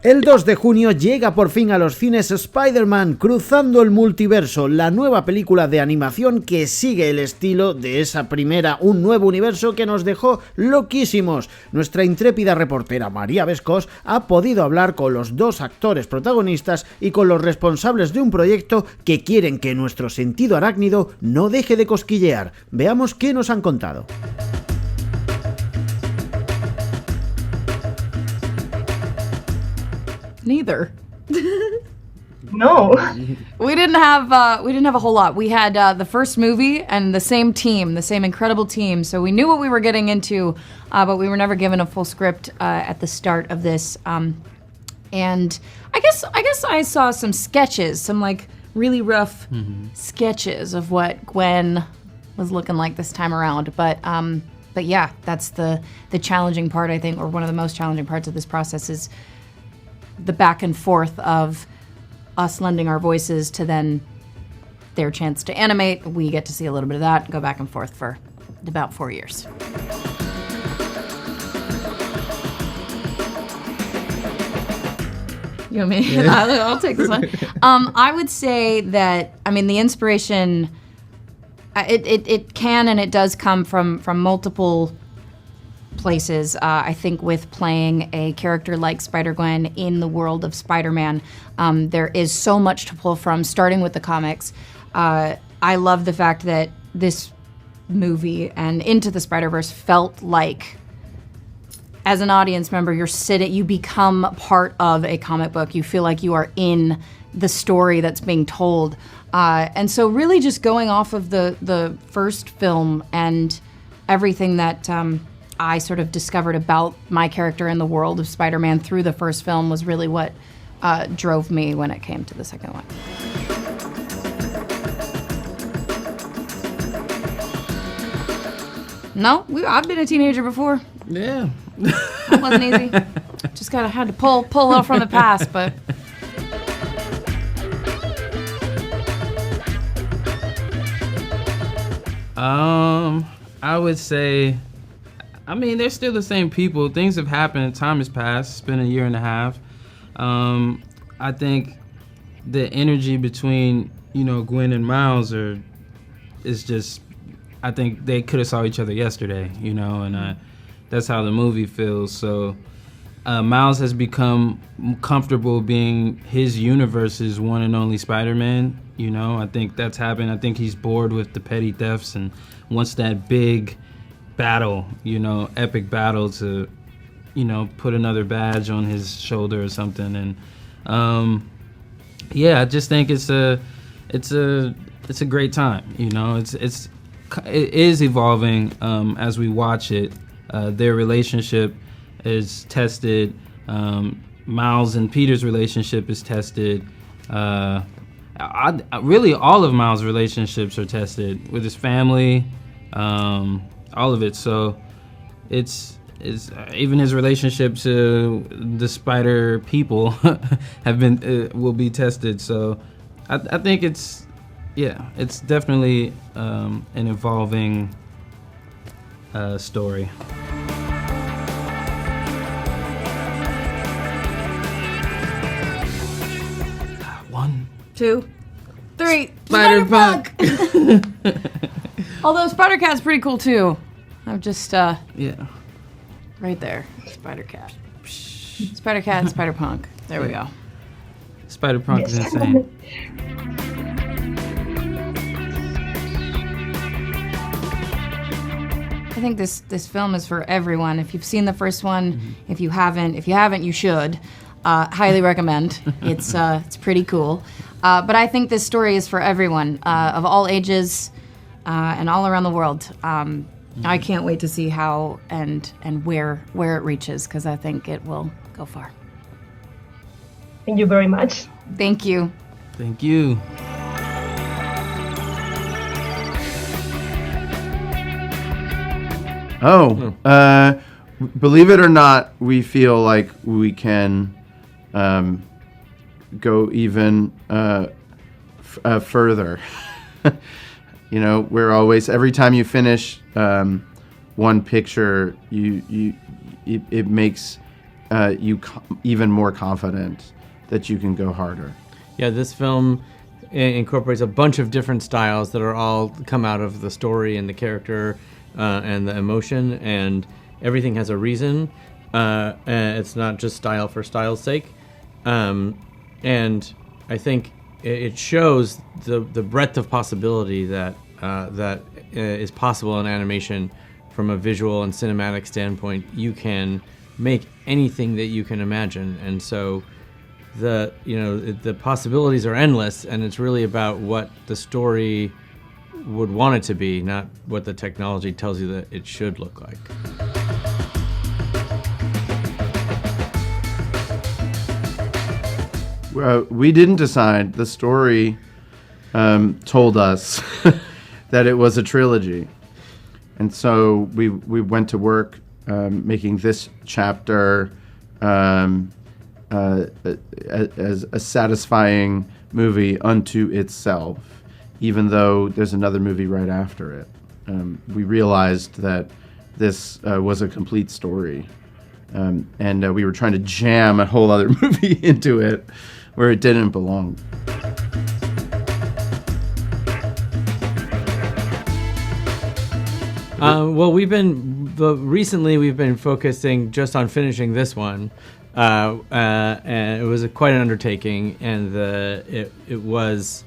El 2 de junio llega por fin a los cines Spider-Man Cruzando el Multiverso, la nueva película de animación que sigue el estilo de esa primera, un nuevo universo que nos dejó loquísimos. Nuestra intrépida reportera María Vescos ha podido hablar con los dos actores protagonistas y con los responsables de un proyecto que quieren que nuestro sentido arácnido no deje de cosquillear. Veamos qué nos han contado. Neither. No. We didn't have a whole lot. We had the first movie and the same team, the same incredible team. So we knew what we were getting into, but we were never given a full script at the start of this. And I guess I saw some sketches, some like really rough sketches of what Gwen was looking like this time around. But yeah, that's the challenging part, I think, or one of the most challenging parts of this process is the back and forth of us lending our voices to then their chance to animate. We get to see a little bit of that, go back and forth for about 4 years. You want me? Yeah. I'll take this one. I would say that, I mean, the inspiration, it can and it does come from multiple places. I think with playing a character like Spider-Gwen in the world of Spider-Man, there is so much to pull from, starting with the comics. I love the fact that this movie and Into the Spider-Verse felt like, as an audience member, you become part of a comic book. You feel like you are in the story that's being told. And so really just going off of the first film and everything that I sort of discovered about my character in the world of Spider-Man through the first film was really what drove me when it came to the second one. No, I've been a teenager before. Yeah. It wasn't easy. Just had to pull a little from the past, but. I would say, I mean, they're still the same people. Things have happened. Time has passed. It's been a year and a half. I think the energy between, Gwen and Miles is just, I think they could have saw each other yesterday, and that's how the movie feels. So Miles has become comfortable being his universe's one and only Spider-Man. I think that's happened. I think he's bored with the petty thefts and wants that big battle, epic battle to, put another badge on his shoulder or something. And yeah, I just think it's a great time. It is evolving as we watch it. Their relationship is tested. Miles and Peter's relationship is tested. Really, all of Miles' relationships are tested with his family, all of it. So it's even his relationship to the spider people will be tested. So I think it's definitely an evolving story. 1, 2, 3. Spider-Punk! Although Spider-Cat's pretty cool too. I'm just right there. Spider-Cat. Spider-Cat and Spider-Punk. There we go. Spider-Punk is insane. I think this film is for everyone. If you've seen the first one, if you haven't, you should. Highly recommend. It's pretty cool. But I think this story is for everyone of all ages and all around the world. I can't wait to see how and where it reaches, because I think it will go far. Thank you very much. Thank you. Thank you. Believe it or not, we feel like we can go even further. We're always, every time you finish one picture, it makes even more confident that you can go harder. Yeah, this film incorporates a bunch of different styles that are all come out of the story and the character and the emotion, and everything has a reason. And it's not just style for style's sake. And I think it shows the breadth of possibility that is possible in animation from a visual and cinematic standpoint. You can make anything that you can imagine, and so the possibilities are endless, and it's really about what the story would want it to be, not what the technology tells you that it should look like. We didn't decide. The story told us that it was a trilogy. And so we went to work making this chapter as a satisfying movie unto itself, even though there's another movie right after it. We realized that this was a complete story. And we were trying to jam a whole other movie into it where it didn't belong. Well, recently we've been focusing just on finishing this one, and it was quite an undertaking. And it was,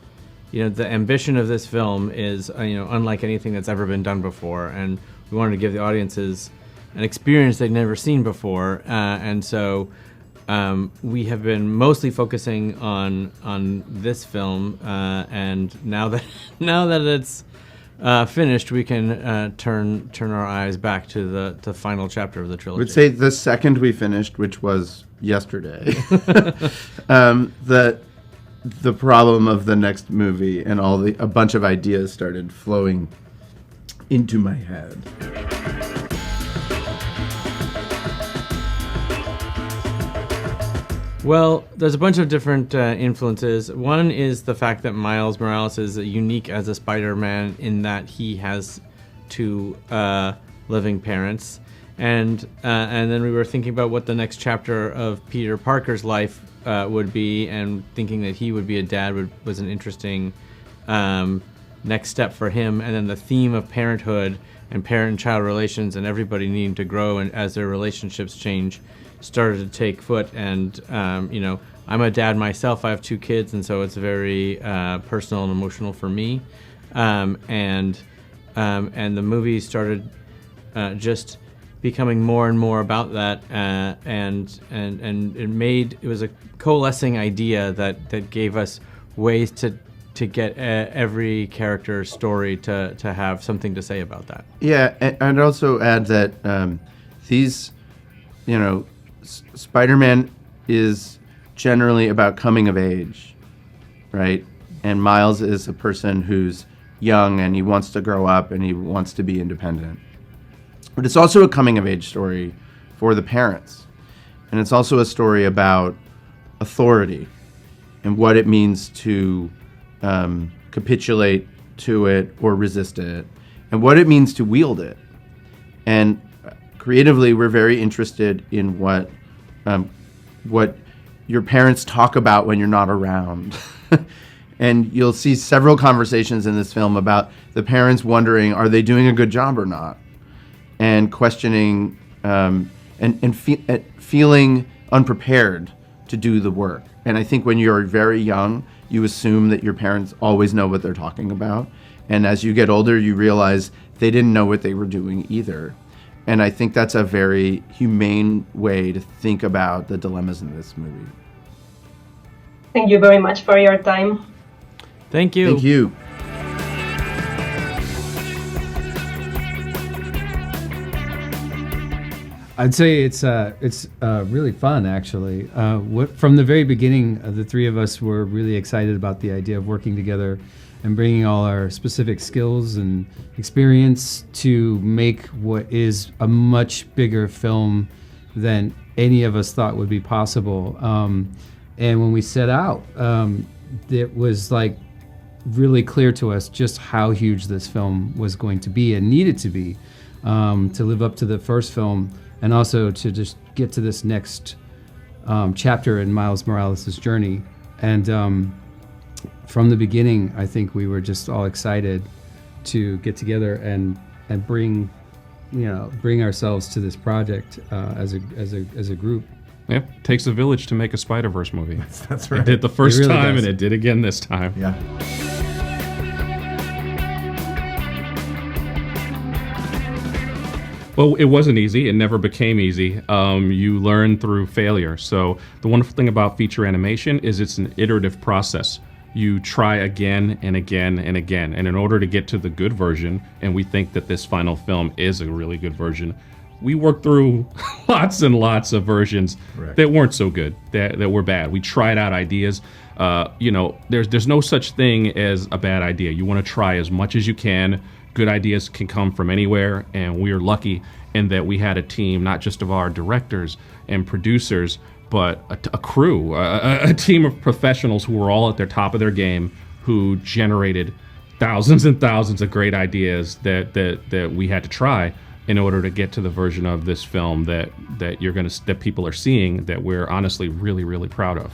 the ambition of this film is, unlike anything that's ever been done before, and we wanted to give the audiences an experience they'd never seen before, and so we have been mostly focusing on this film, and now that it's finished, we can turn our eyes back to the final chapter of the trilogy. I would say the second we finished, which was yesterday, the problem of the next movie and a bunch of ideas started flowing into my head. Well, there's a bunch of different influences. One is the fact that Miles Morales is unique as a Spider-Man in that he has two living parents. And then we were thinking about what the next chapter of Peter Parker's life would be, and thinking that he would be a dad was an interesting next step for him. And then the theme of parenthood and parent-child relations and everybody needing to grow and as their relationships change started to take foot. And I'm a dad myself. I have two kids, and so it's very personal and emotional for me. And the movie started just becoming more and more about that, and it was a coalescing idea that gave us ways to get every character's story to have something to say about that. Yeah, and I'd also add that these, Spider-Man is generally about coming of age, right? And Miles is a person who's young and he wants to grow up and he wants to be independent. But it's also a coming of age story for the parents. And it's also a story about authority and what it means to capitulate to it or resist it, and what it means to wield it. And creatively, we're very interested in what your parents talk about when you're not around. And you'll see several conversations in this film about the parents wondering, are they doing a good job or not? And questioning and feeling unprepared to do the work. And I think when you're very young, you assume that your parents always know what they're talking about. And as you get older, you realize they didn't know what they were doing either. And I think that's a very humane way to think about the dilemmas in this movie. Thank you very much for your time. Thank you. Thank you. I'd say it's really fun, actually. From the very beginning, the three of us were really excited about the idea of working together and bringing all our specific skills and experience to make what is a much bigger film than any of us thought would be possible. And when we set out, it was like really clear to us just how huge this film was going to be and needed to be to live up to the first film, and also to just get to this next chapter in Miles Morales' journey. And from the beginning, I think we were just all excited to get together and bring ourselves to this project as a group. Yeah, takes a village to make a Spider-Verse movie. That's right. It did the first It really time, does. and it did again this time. Yeah. Well, it wasn't easy. It never became easy. You learn through failure. So the wonderful thing about feature animation is it's an iterative process. You try again and again and again. And in order to get to the good version, and we think that this final film is a really good version, we worked through lots and lots of versions that weren't so good, that were bad. We tried out ideas. There's no such thing as a bad idea. You want to try as much as you can. Good ideas can come from anywhere, and we are lucky in that we had a team, not just of our directors and producers, but a crew, a team of professionals who were all at their top of their game, who generated thousands and thousands of great ideas that we had to try in order to get to the version of this film that people are seeing, that we're honestly really, really proud of.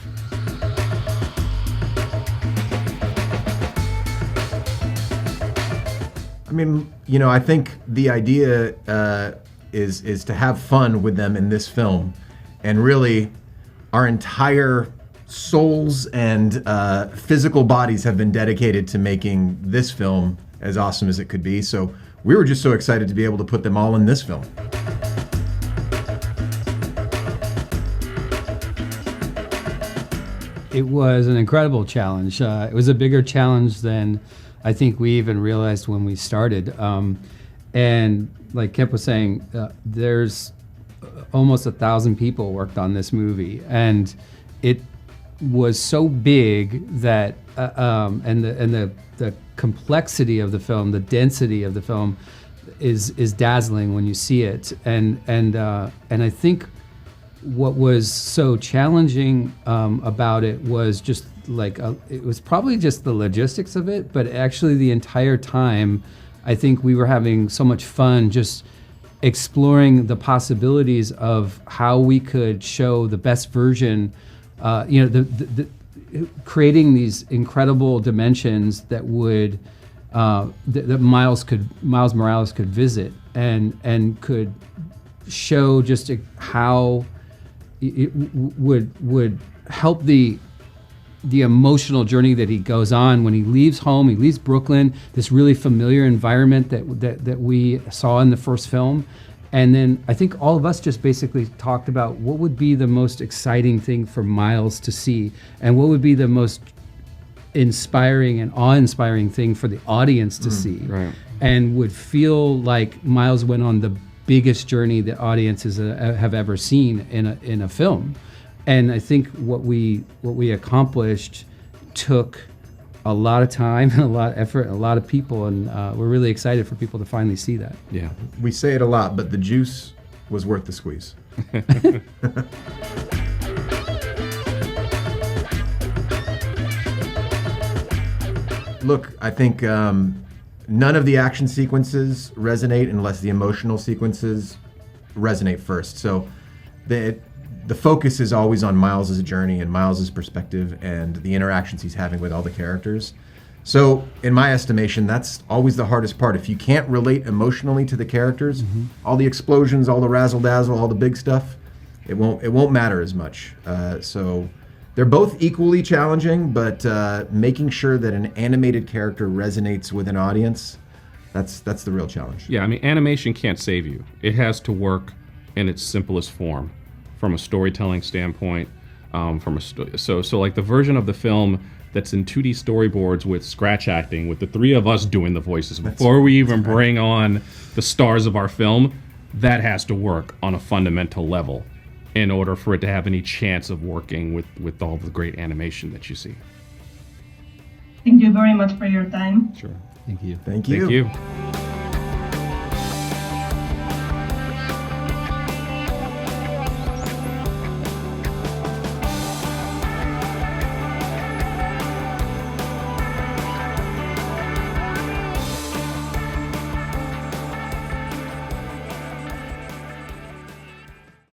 I mean, I think the idea is to have fun with them in this film, and really, our entire souls and physical bodies have been dedicated to making this film as awesome as it could be. So we were just so excited to be able to put them all in this film. It was an incredible challenge. It was a bigger challenge than I think we even realized when we started. And like Kip was saying, there's almost 1,000 people worked on this movie, and it was so big that and the complexity of the film, the density of the film, is dazzling when you see it. And I think what was so challenging about it was just it was probably just the logistics of it, but actually the entire time, I think we were having so much fun just exploring the possibilities of how we could show the best version, creating these incredible dimensions that would that Miles Morales could visit and could show just how it would help the emotional journey that he goes on when he leaves home. He leaves Brooklyn, this really familiar environment that we saw in the first film. And then I think all of us just basically talked about what would be the most exciting thing for Miles to see, and what would be the most inspiring and awe-inspiring thing for the audience to see. Right. And would feel like Miles went on the biggest journey that audiences have ever seen in a film. And I think what we accomplished took a lot of time and a lot of effort and a lot of people, and we're really excited for people to finally see that. Yeah. We say it a lot, but the juice was worth the squeeze. Look, I think none of the action sequences resonate unless the emotional sequences resonate first. So the focus is always on Miles' journey and Miles' perspective and the interactions he's having with all the characters. So in my estimation, that's always the hardest part. If you can't relate emotionally to the characters, all the explosions, all the razzle-dazzle, all the big stuff, it won't matter as much. So they're both equally challenging, but making sure that an animated character resonates with an audience, that's the real challenge. Yeah, I mean, animation can't save you. It has to work in its simplest form, from a storytelling standpoint. So like the version of the film that's in 2D storyboards with scratch acting, with the three of us doing the voices before we even bring on the stars of our film, that has to work on a fundamental level in order for it to have any chance of working with all the great animation that you see. Thank you very much for your time. Sure. Thank you. Thank you. Thank you.